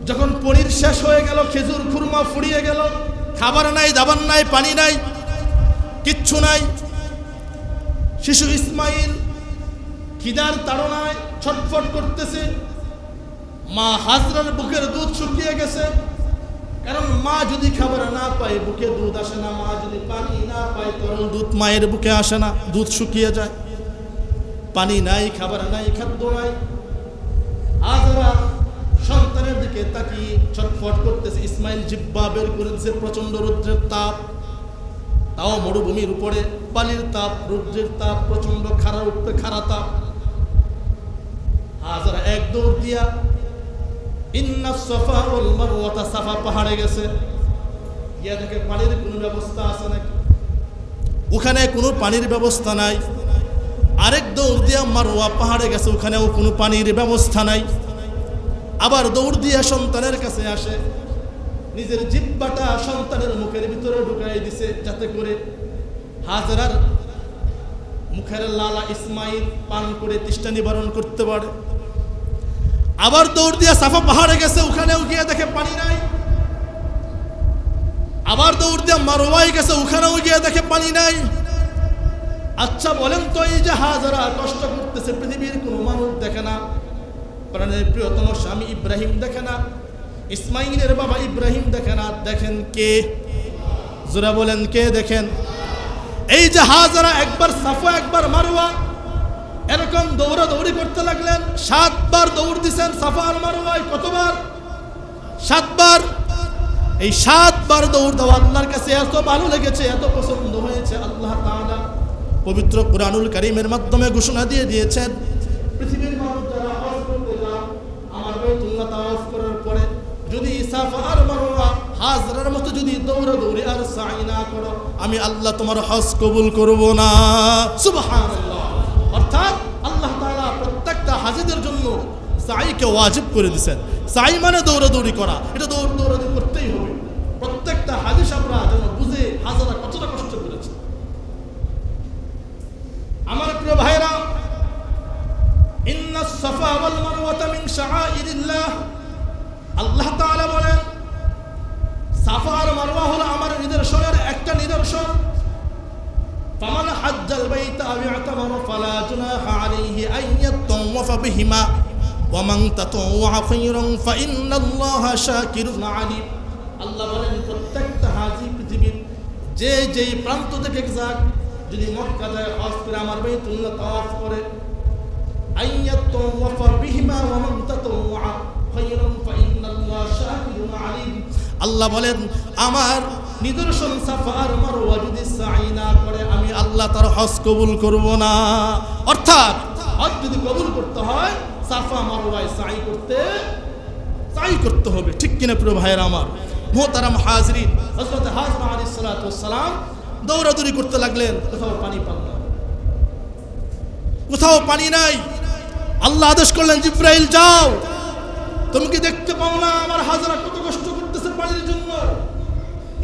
যখন পনির শেষ হয়ে গেল, খেজুর খুরমা ফুরিয়ে গেল, খাবার নাই, দাবার নাই, পানি নাই, কিচ্ছু নাই, শিশু ইসমাইল খিদার তাড়নায় ছটফট করতেছে। মা হাজরার বুকের দুধ শুকিয়ে গেছে, কারণ মা যদি খাবার না পায় বুকে দুধ আসে না, মা যদি পানি না পায় তরল দুধ মায়ের বুকে আসে না, দুধ শুকিয়ে যায়। পানি নাই, খাবার নাই, খাদ্য নাই। হাজরা সন্তানের দিকে তাকিয়ে ছটফট করতেছে। ইসমাইল জিহ্বা বের করেছে, প্রচন্ড রৌদ্রের তাপ, তাও মরুভূমির উপরে, পানির তাপ, রৌদ্রের তাপ, প্রচন্ড খাড়া তাপ। হাজরা এক দৌড় দিয়া ইন্না সাফা ওয়াল মারওয়াতা, সাফা পাহাড়ে গেছে। গিয়া দেখে পানির কোনো ব্যবস্থা আছে নাকি, ওখানে কোনো পানির ব্যবস্থা নাই। আরেক দৌড় দিয়া মারওয়া পাহাড়ে গেছে, ওখানেও কোনো পানির ব্যবস্থা নাই। আবার দৌড় দিয়া সন্তানের কাছে আসে, নিজের জিহ্বাটা সন্তানের মুখের ভিতরে ঢুকাই দিছে, যাতে করে হাজরার মুখের লালা ইসমাইল পান করে তৃষ্ণা নিবারণ করতে পারে। আবার দৌড় দিয়ে সাফা পাহাড়ে গেছে, ওখানেও গিয়ে দেখে পানি নাই। আবার দৌড় দিয়ে মারওয়ায় গেছে, ওখানেও গিয়ে দেখে পানি নাই। আচ্ছা বলেন তো, এই যে হাজারা কষ্ট করতেছে, পৃথিবীর কোনো মানুষ দেখে না? প্রাণের প্রিয়তম স্বামী ইব্রাহিম দেখে না? ইসমাইলের বাবা ইব্রাহিম দেখে না? দেখেন কে? জোরা বলেন কে দেখেন? এই যে হাজারা একবার সাফা একবার মারওয়া এরকম দৌড়াদৌড়ি করতে লাগলেন। 7 বার দৌড় দিছেন সাফা আর মারওয়ায়। কতবার? 7 বার। এই 7 বার দৌড় দেওয়া আল্লাহর কাছে এত ভালো লেগেছে, এত পছন্দ হয়েছে, আল্লাহ তাআলা পবিত্র কুরআনুল কারীমের মাধ্যমে ঘোষণা দিয়ে দিয়েছেন, পৃথিবীর মানুষ যারা হজ করতে যান, আমার বাইতুল্লাহ তাওয়াফ করার পরে যদি সাফা আর মারওয়া হাজরার মতো যদি দৌড়াদৌড়ি আর সাই না করো, আমি আল্লাহ তোমার হজ কবুল করব না। সুবহানাল্লাহ। অর্থাৎ আল্লাহ তাআলা প্রত্যেকটা হাজীদের জন্য সাইকে ওয়াজিব করে দিয়েছেন। সাই মানে দৌড়াদৌড়ি করা, এটা দৌড়াদৌড়ি করতেই হবে। প্রত্যেকটা হাজী সাহেবরা যেন বুঝে হাজারা কতটা কষ্ট করেছে। আমার প্রিয় ভাইরা, ইন্নাস সাফা ওয়াল মারওয়াতা মিন শাআইরিল্লাহ, আল্লাহ তাআলা বলেন সাফা আর মারওয়া হলো আমার নিদর্শনের একটা নিদর্শন। ফামান হাজ্জাল বাইতা আও ইতামারা ফালা জুনাহা আলাইহি আন ইয়াতাওয়াফা বিহিমা ওয়া মান তাতাওয়া খায়রান ফাইন্নাল্লাহা শাকিরুন আলিম। আল্লাহ বলেন প্রত্যেকটা হাজী পৃথিবীর যেই প্রান্ত থেকে যাক, যদি মক্কা যায় হজ করে আমার বাইতুল্লাহ তাওয়াফ করে, আন ইয়াতাওয়াফা বিহিমা ওয়া মান তাতাওয়া খায়রান ফাইন্নাল্লাহা শাকিরুন আলিম। আল্লাহ বলেন আমার নিদর্শন সাফা আর মারওয়া যদি সাই না করে, আমি আল্লাহ তার হজ কবুল করব না। অর্থাৎ হজ যদি কবুল করতে হয়, সাফা মারওয়ায় সাই করতে হবে। ঠিক কিনা প্রিয় ভাইয়েরা আমার? মুহতারাম হাজরিন, হযরত হাজরা আলাইহিস সালাতু ওয়াস সালাম দৌড়াদৌড়ি করতে লাগলেন, কোথাও পানি পান না, কোথাও পানি নাই। আল্লাহ আদেশ করলেন, জিব্রাইল যাও, তুমি কি দেখতে পাও না আমার হাজরা কত কষ্ট করতেছে পানির জন্য?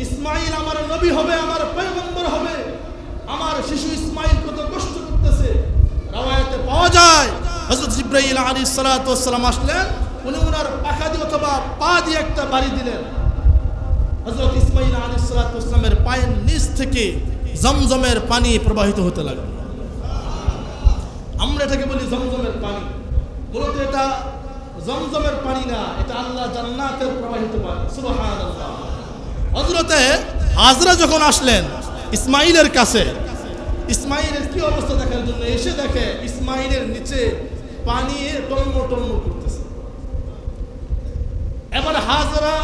ইসমাইল আমার নবী হবে, আমার পয়গম্বর হবে, আমার শিশু ইসমাইল কত কষ্ট করতেছে। রাওয়ায়াতে পাওয়া যায় হযরত জিব্রাইল আলাইহিস সালাতু ওয়াস সালাম আসলেন, উনি ওনার পাখা দিয়ে অথবা পা দিয়ে একটা বাড়ি দিলেন। হযরত ইসমাইল আলাইহিস সালাতু ওয়াস সালামের পায়ের নিচ থেকে জমজমের পানি প্রবাহিত হতে লাগলো। আমরা এটাকে বলি জমজমের পানি, মূলত এটা জমজমের পানি না, এটা আল্লাহ জান্নাতের প্রবাহিত পানি। সুবহানাল্লাহ। হযরতে হাজরা যখন আসলেন ইসমাইলের কাছে, ইসমাইলের কি অবস্থা দেখার জন্য এসে দেখে ইসমাইলের নিচে পানি টলমল করতেছে। এবার হাজরা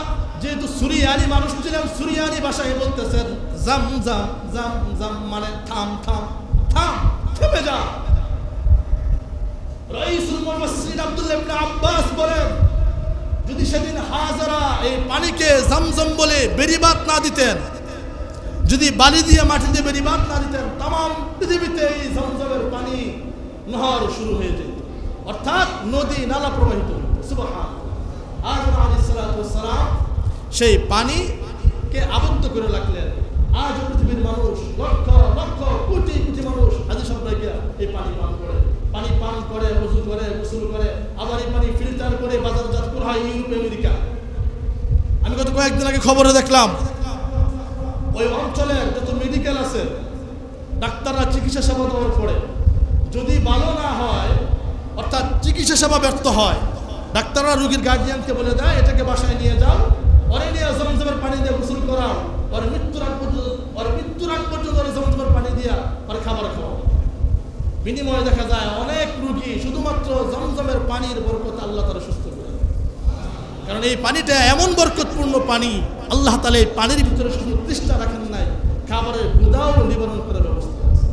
যেহেতু সুরিয়ানি মানুষ ছিলেন, সুরিয়ানি ভাষায় বলতেছেন জাম জাম জাম জাম, মানে থাম থাম থাম, থেমে যা। রাইসুল মুফাসসিরিন আব্দুল্লাহ ইবনে আব্বাস বলেন, যদি সেদিন হাজরা এই পানিকে জমজম বলে বেরিবাদ না দিতেন, যদি বালি দিয়ে মাটি দিয়ে বেরিবাদ না দিতেন, তাম পৃথিবীতে এই জমজমের পানি নহর শুরু হয়ে যেত, অর্থাৎ নদী নালা প্রবাহিত হতো। সুবহানাল্লাহ। হাজরা আলাইহিস সালাতু ওয়াস সালাম সেই পানিকে আবদ্ধ করে রাখলেন। আজ পৃথিবীর মানুষ লক্ষ লক্ষ কোটি কোটি মানুষ হাজী সাহেবরা এই পানি পান করে, ওযু করে, গোসল করে, আবার এই পানি ফিল্টার করে বাজারজাত করা হয় ইউরোপ আমেরিকা। আমি গত কয়েকদিন আগে খবরে দেখলাম, ওই অঞ্চলের যত মেডিকেল আছে, ডাক্তাররা চিকিৎসা সেবা দেওয়ার পরে যদি ভালো না হয়, অর্থাৎ চিকিৎসা সেবা ব্যর্থ হয়, ডাক্তাররা রোগীর গার্জিয়ানকে বলে দেয় এটাকে বাসায় নিয়ে যাও, ওরে নিয়ে জমজমের পানি দিয়ে গোসল করাও, ওর মৃত্যুর আগ পর্যন্ত জমজমের পানি দিয়া ওর খাবার খাওয়াও। বিনিময়ে দেখা যায় অনেক রোগী শুধুমাত্র জমজমের পানির বরকতে আল্লাহ তাআলা সুস্থ করে দেন। কারণ এই পানিটা এমন বরকতপূর্ণ পানি, আল্লাহ তাআলা এই পানির ভিতরে শুধু তৃষ্ণা রাখেন নাই, খাবারের ক্ষুধাও নিবারণ করার ব্যবস্থা আছে।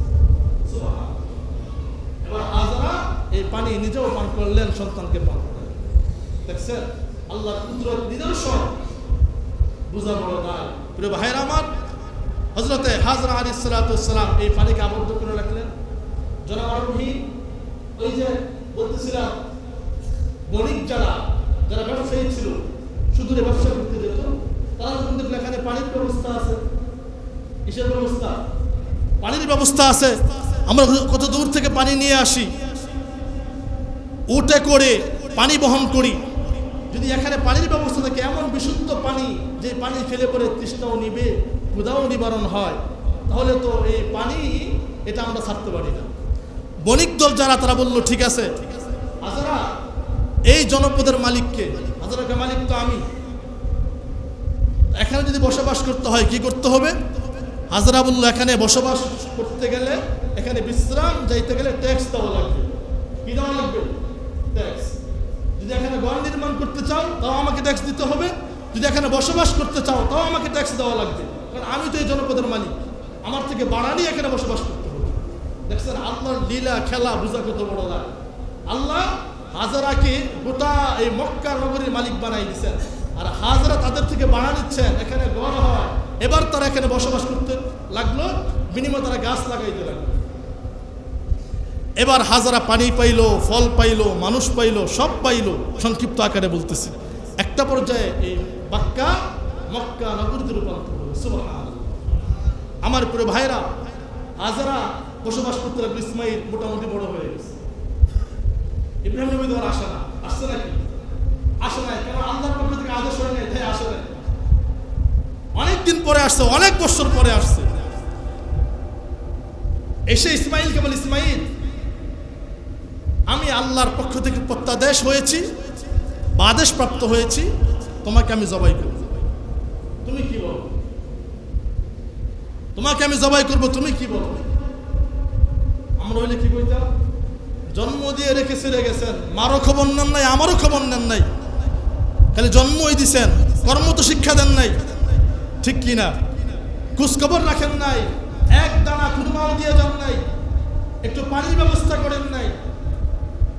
এবার হাজরা এই পানি নিজেও পান করলেন, সন্তানকে পান করলেন। দেখছেন আল্লাহর কুদরত নিদর্শন, বুঝা বড় দায়। প্রিয় ভাইরা আমার, হযরতে হাজরা আলাইহিস সালাতু ওয়াস সালাম এই পানিকে আবদ্ধ করে রাখলেন। জনাব আরোহী, ওই যে বলতেছিলাম বণিক যারা ব্যবসায়ী ছিল, সুদূরে ব্যবসা করতে যেত, তারা যখন দেখলো এখানে পানির ব্যবস্থা আছে, কিসের ব্যবস্থা? পানির ব্যবস্থা আছে, আমরা কত দূর থেকে পানি নিয়ে আসি, উঠে করে পানি বহন করি। যদি এখানে পানির ব্যবস্থা থাকে, এমন বিশুদ্ধ পানি যে পানি ফেলে পরে তৃষ্ণাও নিবে, ক্ষুধাও নিবারণ হয়, তাহলে তো এই পানি এটা আমরা ছাড়তে পারি না। বণিক দল যারা, তারা বললো ঠিক আছে, হাজারা এই জনপদের মালিককে, হাজারাকে মালিক তো আমি, এখানে যদি বসবাস করতে হয় কি করতে হবে? হাজারা বললো এখানে বসবাস করতে গেলে, এখানে বিশ্রাম যাইতে গেলে ট্যাক্স দেওয়া লাগবে। কি দেওয়া লাগবে? ট্যাক্স। যদি এখানে ঘর নির্মাণ করতে চাও তাও আমাকে ট্যাক্স দিতে হবে, যদি এখানে বসবাস করতে চাও তাও আমাকে ট্যাক্স দেওয়া লাগবে, কারণ আমি তো এই জনপদের মালিক, আমার থেকে বাড়ানি এখানে বসবাস করতে হবে। দেখছেন আল্লাহর লীলা খেলা বোঝা কত বড় লাগে। আল্লাহ হাজারাকে গোটা এই মক্কা নগরীর মালিক বানাই দিচ্ছেন, আর হাজারা তাদের থেকে বাড়া নিচ্ছেন, এখানে ঘর হয়, এবার তারা এখানে বসবাস করতে লাগলো, বিনিময়ে তারা গাছ লাগাইতে লাগলো। এবার হাজারা পানি পাইলো, ফল পাইলো, মানুষ পাইলো, সব পাইলো, সংক্ষিপ্ত আকারে বলতেছি। একটা পর্যায়ে এই বাক্কা মক্কা নগরীতে রূপান্তর হলো। সুবহানাল্লাহ। আমার প্রিয় ভাইরা, হাজারা বসবাস করতে লাগলো, ইসমাইল মোটামুটি বড় হয়ে গেছে। ইব্রাহিম নবী তো আর আসে না, আসছে নাকি? আসে নাই, কেন? আল্লাহর পক্ষ থেকে আদেশ হয় নাই, তাই আসে নাই। অনেকদিন পরে আসছে, অনেক বছর পরে আসছে। এসে ইসমাইলকে বলে, ইসমাইল আমি আল্লাহর পক্ষ থেকে প্রত্যাদেশ হয়েছি বা আদেশ প্রাপ্ত হয়েছি, তোমাকে আমি জবাই করব। তুমি কি বলো? তোমাকে আমি জবাই করব, তুমি কি বলো? আমরা হইলে কি কইতাম? জন্ম দিয়ে রেখে ছেড়ে গেছেন, মারও খবর নেন নাই, আমারও খবর নেন নাই, খালি জন্মই দিছেন, কর্ম তো শিক্ষা দেন নাই, ঠিক কি না? খোঁজখবর রাখেন নাই, এক দানা খুরমাও দিয়ে যান নাই, একটু পানির ব্যবস্থা করেন নাই,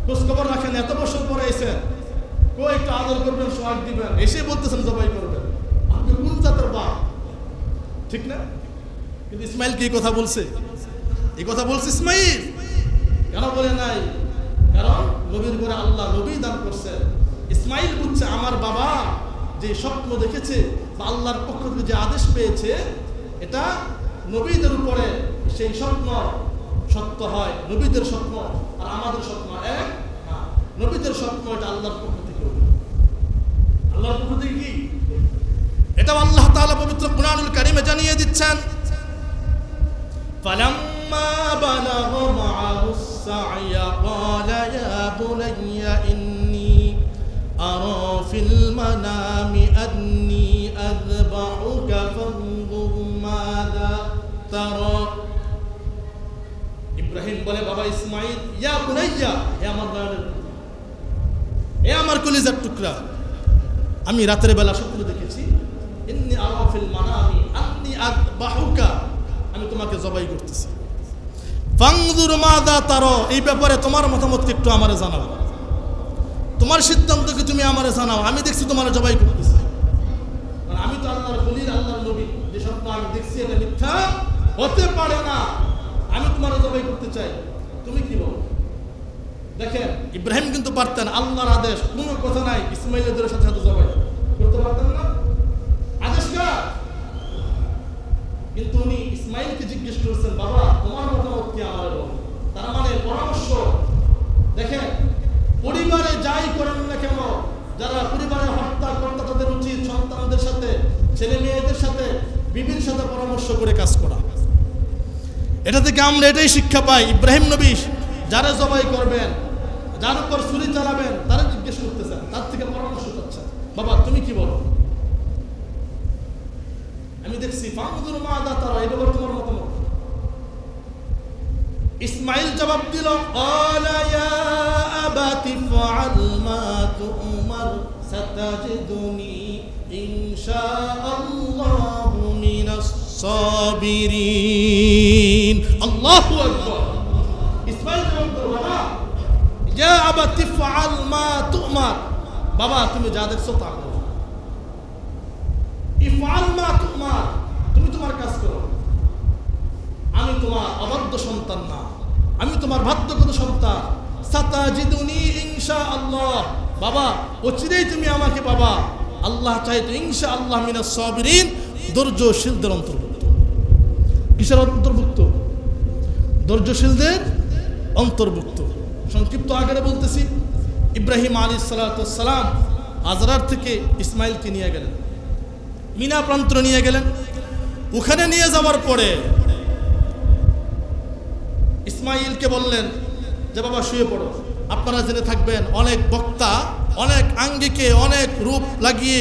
খোঁজখবর রাখেন। এত বছর পরে এসেন, কেউ একটু আদর করবেন, সোহাগ দিবেন, এসে বলতেছেন জবাই করবেন। আপনি কোন জাতের বাপ? ঠিক না? কিন্তু ইসমাইল কি এই কথা বলছে? এই কথা বলছে ইসমাইল কেন বলে নাই? কারণ নবীর ঘরে আল্লাহ নবী দান করছেন। ইসমাইল বুঝছে আমার বাবা যে স্বপ্ন দেখেছে বা আল্লাহর পক্ষ থেকে যে আদেশ পেয়েছে, এটা নবীদের উপরে সেই স্বপ্ন সত্য হয়। নবীদের স্বপ্ন আর আমাদের স্বপ্ন এক না। নবীদের স্বপ্ন এটা আল্লাহর পক্ষ থেকে, আল্লাহর পক্ষ থেকে কি, এটাও আল্লাহ তাআলা পবিত্র কুরআনুল কারীমে জানিয়ে দিচ্ছেন। فلما بلغ معه السعي قال يا بني إني أرى في المنام أني أذبحك فانظر ماذا ترى। ইব্রাহিম বলে, বাবা ইসমাইল, ইয়া বুনাইয়া, হে আমার দয়ালের পুত্র, হে আমার কলিজার টুকরা, আমি রাতের বেলা স্বপ্ন দেখেছি, ইন্নী আরা ফিল মানামি আন্নী আযবাহুকা, আমি তোমাকে জবাই করতেছি। ফানজুর মাযা তারা, এই ব্যাপারে তোমার মতামতকে একটু আমারে জানাও, তোমার সিদ্ধান্তকে তুমি আমারে জানাও। আমি দেখছি তোমার জবাই করতেছি, কারণ আমি তো আল্লাহর খলিল, আল্লাহর নবী, যে স্বপ্ন আমি দেখছি এটা মিথ্যা হতে পারে না, আমি তোমার জবাই করতে চাই, তুমি কি বলো? দেখেন ইব্রাহিম কিন্তু পারতেন, আল্লাহর আদেশ, কোনো কথা নাই, ইসমাইলের সাথে সাথে জবাই করতে পারতেন না, আদেশ কার? কিন্তু উনি ইসমাইলকে জিজ্ঞেস করেছেন, বাবা তোমার মতামত কি আমার বলো। তার মানে পরামর্শ। দেখেন পরিবারে যাই করেন না কেন, যারা পরিবারে হত্যা কর্তা, তাদের উচিত সন্তানদের সাথে, ছেলে মেয়েদের সাথে, বিবির সাথে পরামর্শ করে কাজ করা। এটা থেকে আমরা এটাই শিক্ষা পাই। ইব্রাহিম নবী যারা জবাই করবেন, যার উপর ছুরি চালাবেন, তারা জিজ্ঞেস করতেছেন, তার থেকে পরামর্শ চাচ্ছেন, বাবা তুমি কি বলো? আমি দেখছি ফানজুর মাযা তারা, এই ব্যাপারে তোমার মতামত। ইসমাইল জবাব দিল, ক্বালা ইয়া আবাতি ফাআল মা তু'মার সাতাজিদুনি ইনশাআল্লাহু মিনাস সাবিরিন। আল্লাহু আকবার। ইসমাইল জবাব দিল, বাবা ইয়া আবাতি ফাআল মা তু'মার, বাবা তুমি যা দেখছো তা করো, ইফআল মা তু'মার, তুমি তোমার কাজ করো, আমি তোমার অবাধ্য সন্তান না, আমি তোমার বাধ্যগত সন্তান। সাতাজিদুনি ইনশাআল্লাহ, বাবা অচিরেই তুমি আমাকে বাবা আল্লাহ চাইতো ইনশাআল্লাহ মিনাস সাবিরিন, ধৈর্যশীলদের অন্তর্ভুক্ত। কিসের অন্তর্ভুক্ত? ধৈর্যশীলদের অন্তর্ভুক্ত। সংক্ষিপ্ত আকারে বলতেছি, ইব্রাহিম আলাইহিস সালাম হাজরার থেকে ইসমাইলকে নিয়ে গেলেন, মিনা প্রান্তরে নিয়ে গেলেন। ওখানে নিয়ে যাওয়ার পরে ইসমাইলকে বললেন যে বাবা শুয়ে পড়ো। আপনারা জেনে থাকবেন অনেক বক্তা অনেক আঙ্গিকে অনেক রূপ লাগিয়ে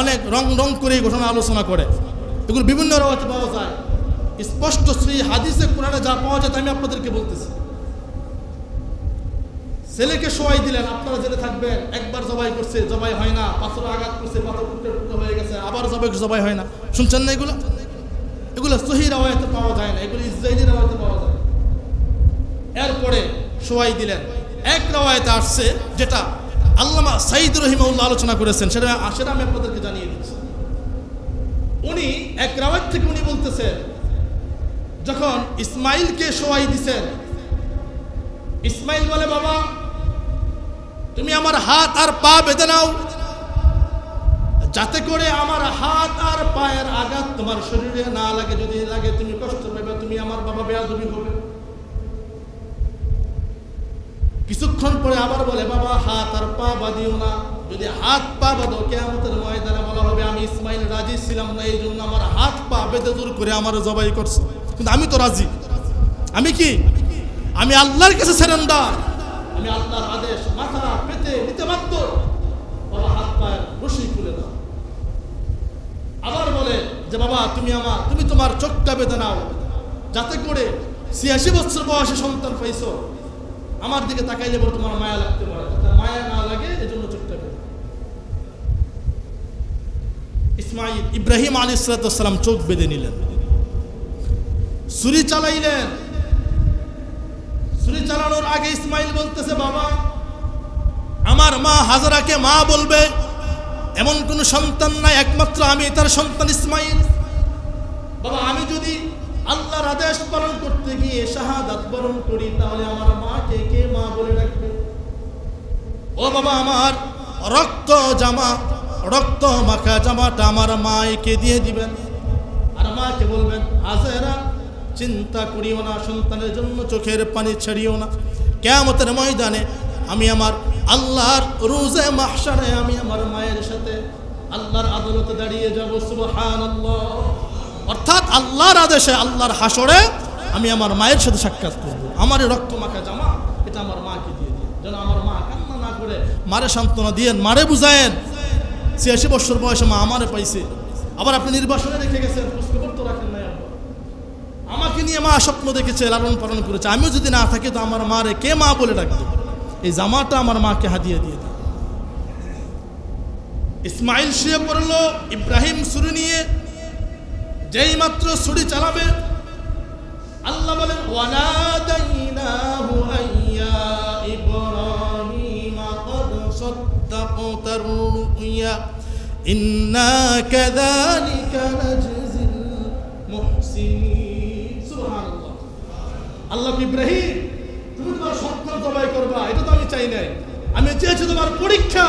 অনেক রং রং করে ঘটনা আলোচনা করে, এগুলো বিভিন্ন রাওয়াতে পাওয়া যায়। স্পষ্ট শ্রী হাদিসে কোরআনে যা পাওয়া যায় আমি আপনাদেরকে বলতেছি। ছেলেকে শোয়াই দিলেন, আপনারা জেনে থাকবেন একবার জবাই করছে, জবাই হয় না, পাথর আঘাত করছে, পাথর টুকরো টুকরো হয়ে গেছে, আবার জবাই হয় না। শুনছেন না এগুলো? এগুলো সহিহ রাওয়াতে পাওয়া যায় না, এগুলো ইসরাইলি রাওয়াতে পাওয়া যায়। এরপরে শোয়াই দিলেন। এক রাওয়াতে আসছে, যেটা আল্লামা সাঈদ রহিমাহুল্লাহ আলোচনা করেছেন, সেটা আমি আপনাদেরকে জানিয়ে দিচ্ছি। উনি এক রাওয়াত থেকে উনি বলতেছেন, যখন ইসমাইলকে শোয়াই দিছেন, ইসমাইল বলে বাবা তুমি আমার হাত আর পা বেঁধে নাও, যাতে করে আমার হাত আর পায়ের আঘাত তোমার শরীরে না লাগে, যদি লাগে তুমি কষ্ট পাবে, তুমি আমার বাবা বেয়াদবি হবে। কিছুক্ষণ পরে আবার বলে বাবা হাত আর পা বাঁধিও না, যদি হাত পা বাঁধো কিয়ামতের ময়দানে বলা হবে আমি ইসমাইল রাজি ছিলাম না, এই জন্য আমার হাত পা বেঁধে জোর করে আমার জবাই করছো, কিন্তু আমি তো রাজি। আমি কি? আমি আল্লাহর কাছে সারেন্ডার, আমি আল্লাহর আদেশ মাথা পেতে নিতে বাধ্য। বাবা হাত পায়ের রশি খুলে দাও। আবার বলে যে বাবা তুমি তোমার চোখটা বেঁধে নাও, যাতে করে ৮৬ বছর বয়সে সন্তান পাইছো, আমার দিকে তাকাইলে বলে তোমার মায়া লাগতে পারে, মায়া না লাগে এজন্য চোখটা বেঁধে। ইব্রাহিম আলাইহিস সালাম চোখ বেঁধে নিলেন, ছুরি চালাইলেন। ছুরি চালানোর আগে ইসমাইল বলতেছে বাবা আমার মা হাজারাকে মা বলবে এমন কোন সন্তান নাই, একমাত্র আমি তার সন্তান ইসমাইল। বাবা আমি যদি আল্লাহর আদেশ পালন করতে গিয়ে শাহাদাত বরণ করি, তাহলে আমার মাকে কে মা বলে রাখবে? ও বাবা আমার রক্ত মাখা জামাটা আমার মাকে দিয়ে দিবেন, আর মাকে বলবেন হাজেরা চিন্তা করিও না, সন্তানের জন্য চোখের পানি ছাড়িও না। কিয়ামতের ময়দানে আমি আমার আল্লাহর রোজে মাহশারে আমি আমার মায়ের সাথে আল্লাহর আদালতে দাঁড়িয়ে যাব। সুবহানাল্লাহ। অর্থাৎ আল্লাহর আদেশে আল্লাহর হাসরে আমি আমার মায়ের সাথে সাক্ষাৎ করব। আমার রক্ত মাখা জামা এটা আমার মাকে দিয়ে দিন, যেন আমার মা কান্না না করে মারে সান্ত্বনা দিয়েন, মারে বুঝায়েন ৮৬ বছর বয়সে মা আমারে পাইছে। আবার আপনি নির্বাসনে রেখে গেছেন, খোঁজখবর তো রাখেন নাই। আমাকে নিয়ে মা স্বপ্ন দেখেছে, লালন পালন করেছে, আমিও যদি না থাকি তো আমার মারে কে মা বলে ডাকবে? এই জামাটা আমার মাকে হাদিয়া দিয়ে দিই। ইসমাইল শুয়ে পড়লো, ইব্রাহিম ছুরি নিয়ে যেই মাত্র ছুরি চালাবে, আল্লাহ বলেন ওয়ানাদাইনাহু আইয়া ইব্রাহিম ক্বাদ সাদ্দাকতার রুয়া ইন্না কাযালিকা নাজজিল মুহসিনিন। সুবহানাল্লাহ। আল্লাহ ইব্রাহিম তুমি তোমার সন্তান জবাই করবা, এটা তো আমি চাই নাই। আমি চেয়েছি তোমার পরীক্ষা,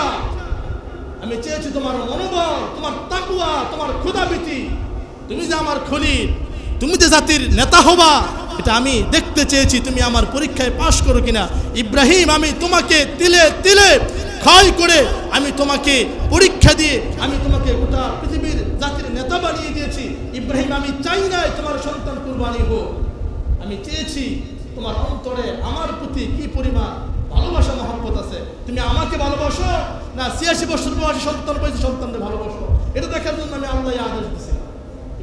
আমি চেয়েছি তোমার মনোবল, তোমার তাকওয়া, তোমার খোদাভীতি। তুমি যে আমার খলিল, তুমি যে জাতির নেতা হবা, এটা আমি দেখতে চেয়েছি তুমি আমার পরীক্ষায় পাশ করো কিনা। ইব্রাহিম আমি তোমাকে তিলে তিলে ক্ষয় করে আমি তোমাকে পরীক্ষা দিয়ে আমি তোমাকে গোটা পৃথিবীর জাতির নেতা বানিয়ে দিয়েছি। ইব্রাহিম আমি চাই নাই তোমার সন্তান কুরবানি হোক, আমি চেয়েছি তোমার অন্তরে আমার প্রতি কি পরিমাণ ভালোবাসা মহব্বত আছে, তুমি আমাকে ভালোবাসো না ৮৬ বছর বয়সে সন্তান পাইছি সন্তানকে ভালোবাসো, এটা দেখার জন্য আমি আল্লাহ আদেশ দিয়েছি।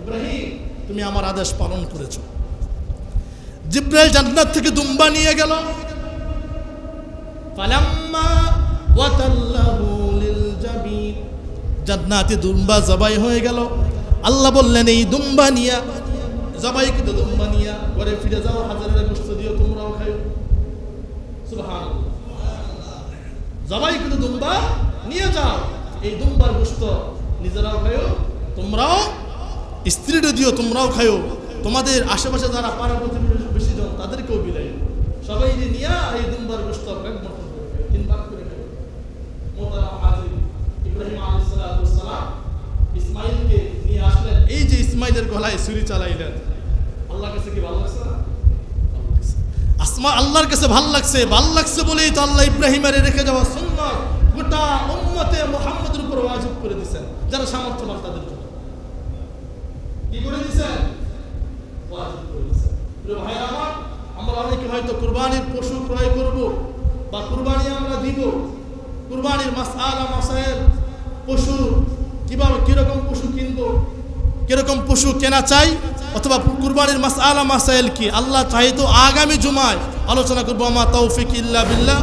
ইব্রাহিম তুমি আমার আদেশ পালন করেছো। জিব্রাইল জান্নাত থেকে দুম্বা নিয়ে গেল, ফালাম্মা ওয়াতাল্লাহু লিল জাবিন, জান্নাতে দুম্বা জবাই হয়ে গেল। আল্লাহ বললেন এই দুম্বা নিয়া জবাইকৃত দুম্বা নিয়া ঘরে ফিরে যাও, হাজারের গোশত দিও তোমরাও খাও। সুবহানাল্লাহ। জবাইকৃত দুম্বা নিয়ে যাও, এই দুম্বার গোশত নিজেরাও খাও, তোমরাও স্ত্রীরা দিও, তোমরাও খাও, তোমাদের আশেপাশে যারা পাড়া প্রতিবেশী জন তাদেরকেও বিলাই, সবাই নিয়ে এই দুম্বার গোশত ৩ ভাগ করে খাও। ইব্রাহিম আলাইহিস সালাম ইসমাইলকে নিয়ে আসলেন, এই যে ইসমাইলের গলায় ছুরি চালাইলেন, আল্লাহর কাছে কি ভালো লাগছে না? আল্লাহর কাছে ভাল লাগছে বলেই তো আল্লাহ ইব্রাহিমের রেখে যাওয়া সুন্নাত গোটা উম্মতে মুহাম্মদের উপর ওয়াজিব করে দিয়েছেন, যারা সামর্থ্যবান তাদের জন্য। কি করে দিয়েছেন? ওয়াজিব করে দিয়েছেন। প্রিয় ভাইরা আমার, আমরা অনেকে হয়তো কুরবানির পশু ক্রয় করব বা কুরবানি আমরা দিব, কুরবানির মাসআলা মাসায়েল, পশু কিভাবে, কিরকম পশু কিনবো, কিরকম পশু কেনা চাই, অথবা কুরবানির মাসআলা মাসাইল কি, আল্লাহ চাইতো আগামী জুমায় আলোচনা করবো। আমা তৌফিক ইল্লা বিল্লাহ।